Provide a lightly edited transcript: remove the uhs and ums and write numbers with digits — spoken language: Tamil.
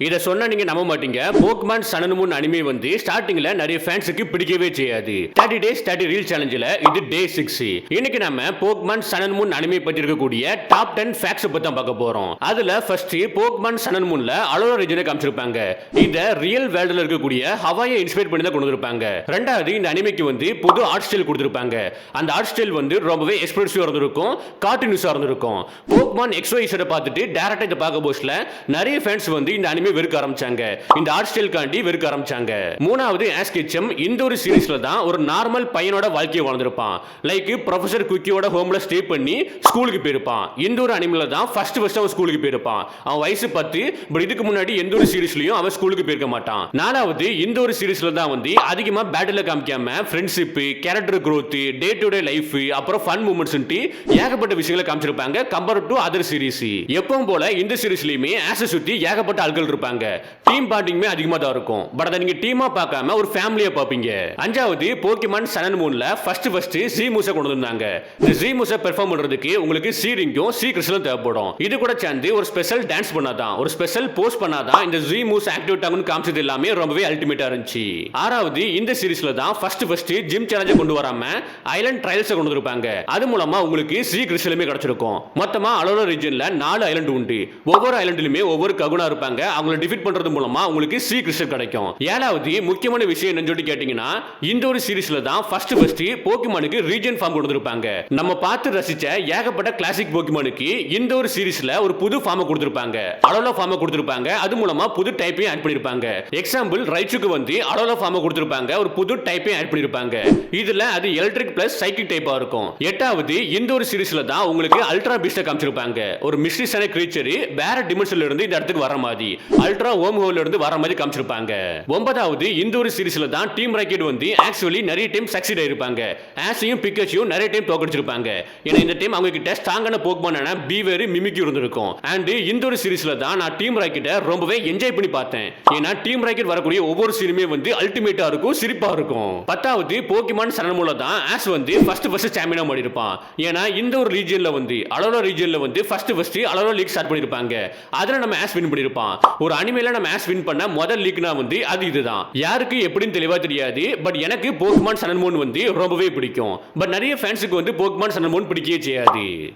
இத சொன்னா நீங்க நம்ப மாட்டீங்க. போக்மான் சன் அண்ட் மூன் அனிமே வந்து ஸ்டார்டிங்ல நிறைய ஃபேன்ஸுக்கு பிடிக்கவே செய்யாது. 30 டேஸ் 30 ரீல் சேலஞ்சில இது டே 6. இன்னைக்கு நாம போக்மான் சன் அண்ட் மூன் அனிமே பத்தி இருக்கக்கூடிய டாப் 10 ஃபேக்ட்ஸ் பத்தி தான் பார்க்க போறோம். அதுல ஃபர்ஸ்ட் போக்மான் சன் அண்ட் மூன்ல அலோரா ரீஜனை காமிச்சிருப்பாங்க. இத ரியல் வேர்ல்ட்ல இருக்கக்கூடிய ஹவாயை இன்ஸ்பயர் பண்ணி தான் கொண்டு வந்திருப்பாங்க. ரெண்டாவது இந்த அனிமேக்கு வந்து புது ஆர்ட் ஸ்டைல் கொடுத்திருப்பாங்க. அந்த ஆர்ட் ஸ்டைல் வந்து ரொம்பவே எக்ஸ்பிரசிவா இருந்திருக்கும், கார்ட்டூனிஸா இருந்திருக்கும். போக்மான் XYZ பார்த்துட்டு டைரக்டா இத பார்க்க போஸ்ட்ல நிறைய ஃபேன்ஸ் வந்து இந்த அனிமே வெறுக்க ஆரம்பிச்சாங்க. இந்த ஆர்ட் ஸ்டைல் காண்டி வெறுக்க ஆரம்பிச்சாங்க. மூணாவது ஆஷ் கெச்சம் இந்த ஒரு சீரிஸ்ல தான் ஒரு நார்மல் பையனோட வாழ்க்கையை வாழ்ந்திருப்பான். லைக் ப்ரொஃபசர் குக்கியோட ஹோம்ல ஸ்டே பண்ணி ஸ்கூலுக்கு போயிருப்பான். இந்த ஒரு அனிமேல தான் ஃபர்ஸ்ட் அவன் ஸ்கூலுக்கு போயிருப்பான். அவன் வயசு 10, பட் இதுக்கு முன்னாடி எந்த ஒரு சீரிஸ்லயும் அவன் ஸ்கூலுக்கு போயிருக்க மாட்டான். நாலாவது இந்த ஒரு சீரிஸ்ல தான் வந்து அதிகமா பேட்டில் காமிக்காம friendship, character growth, day to day life, அப்புறம் ஃபன் மூமெண்ட்ஸ் ஏகப்பட்ட விஷயங்களை காமிச்சிருப்பாங்க கம்பேர் டு அதர் சீரிஸ். எப்பவும் போல இந்த சீரிஸ்லயுமே ஆஷை சுத்தி ஏகப்பட்ட ஆட்கள் இருப்பாங்க. டீம் பாண்டிங்குமே அதிகமா தான் இருக்கும். பட் அதை நீங்க டீமா பார்க்காம ஒரு ஃபேமிலியா பாப்பீங்க. அஞ்சாவது போக்கிமான் சன் அண்ட் மூன்ல ஃபர்ஸ்ட் ஜி மூஸை கொண்டு வந்தாங்க. இந்த ஜி மூஸை பெர்ஃபார்ம் பண்றதுக்கு உங்களுக்கு சி ரிங்கும் சி கிறிஸ்டலும் தேவைப்படும். இது கூட சேர்ந்து ஒரு ஸ்பெஷல் டான்ஸ் பண்ணாதான், ஒரு ஸ்பெஷல் போஸ்ட் பண்ணாதான் இந்த ஜி மூஸ் ஆக்டிவேட் ஆகும்னு காமிச்சது எல்லாமே ரொம்பவே அல்டிமேட்டா இருந்துச்சு. ஆறாவது இந்த சீரிஸ்ல தான் ஃபர்ஸ்ட் ஜிம் சேலஞ்சை கொண்டு வராம ஐலண்ட் ட்ரையல்ஸ் கொண்டு வந்திருப்பாங்க. அது மூலமா உங்களுக்கு சி கிறிஸ்டலுமே கிடைச்சிருக்கும். மொத்தமா அலோரா ரீஜன்ல 4 ஐலண்ட் உண்டு. ஒவ்வொரு ஐலண்ட்லயுமே ஒவ்வொரு ககுனா இருப்பாங்க. அவங்கள டிஃபீட் பண்றது மூலமா உங்களுக்கு சி கிறிஸ்டல் கிடைக்கும். ஏழாவது முக்கியமான விஷயம் என்னன்னு சொல்லி கேட்டீங்கன்னா, இந்த ஒரு சீரிஸ்ல தான் ஃபர்ஸ்ட் போக்கிமானுக்கு ரீஜன் ஃபார்ம் கொடுத்திருப்பாங்க. நம்ம பார்த்து ரசிச்ச ஏகப்பட்ட கிளாசிக் போக்கிமானுக்கு இந்த ஒரு சீரிஸ்ல ஒரு புது ஃபார்ம் கொடுத்திருப்பாங்க. அலோலா ஃபார்ம் கொடுத்திருப்பாங்க. அது மூலமா புது டைப்பையும் ஆட் பண்ணிருப்பாங்க. எக்ஸாம்பிள் ரைச்சுக்கு வந்து அலோலா ஃபார்ம் கொடுத்திருப்பாங்க. ஒரு புது டைப்பையும் ஆட் பண்ணிருப்பாங்க. இதுல அது எலக்ட்ரிக் பிளஸ் சைக்கிக் டைப்பா இருக்கும். எட்டாவது இந்த ஒரு சீரிஸ்ல தான் உங்களுக்கு அல்ட்ரா பீஸ்ட காமிச்சிருப்பாங்க. ஒரு மிஸ்டரிஸான கிரீச்சர் வேற டிமென்ஷன்ல இருந்து இந்த இடத்துக்கு வர மாதிரி அல்ட்ரா ஓம் ஹோல்ல இருந்து வர மாதிரி காமிச்சிருப்பாங்க. ஒன்பதாவது இந்த ஒரு சீரிஸ்ல தான் டீம் ராக்கெட் வந்து ஆக்சுவலி நிறைய டைம் சக்சீட் ஆயிருப்பாங்க. ஆஷையும் பிக்காச்சியும் நிறைய டைம் தோக்கடிச்சிருப்பாங்க. ஏன்னா இந்த டைம் அவங்க கிட்ட ஸ்ட்ராங்கான போக்மானான பீவர் மிமிக்யூ இருந்திருக்கும். அண்ட் இந்த ஒரு சீரிஸ்ல தான் நான் டீம் ராக்கெட்டை ரொம்பவே என்ஜாய் பண்ணி பார்த்தேன். ஏன்னா டீம் ராக்கெட் வரக்கூடிய ஒவ்வொரு சீனுமே வந்து அல்டிமேட்டா இருக்கும், சிரிப்பா இருக்கும். பத்தாவது போக்கிமான் சன் அண்ட் மூன்ல தான் ஆஷ் வந்து ஃபர்ஸ்ட் சாம்பியனா மாறி இருப்பான். ஏன்னா இந்த ஒரு ரீஜன்ல வந்து அலோரா ரீஜன்ல வந்து ஃபர்ஸ்ட் அலோரா லீக் ஸ்டார்ட் பண்ணிருப்பாங்க. அதுல நம்ம ஆஷ் வின் பண்ணிருப்பான். ஒரு அனிமேல நம்ம ஆஷ் வின் பண்ண முதல் லீக்னா வந்து அது இதுதான். யாருக்கு எப்படின்னு தெளிவா தெரியாது. பட் எனக்கு போக்மான் சன் அண்ட் மூன் வந்து ரொம்பவே பிடிக்கும். பட் நிறைய ஃபேன்ஸுக்கு வந்து போக்மான் சன் அண்ட் மூன் பிடிக்கவே செய்யாது.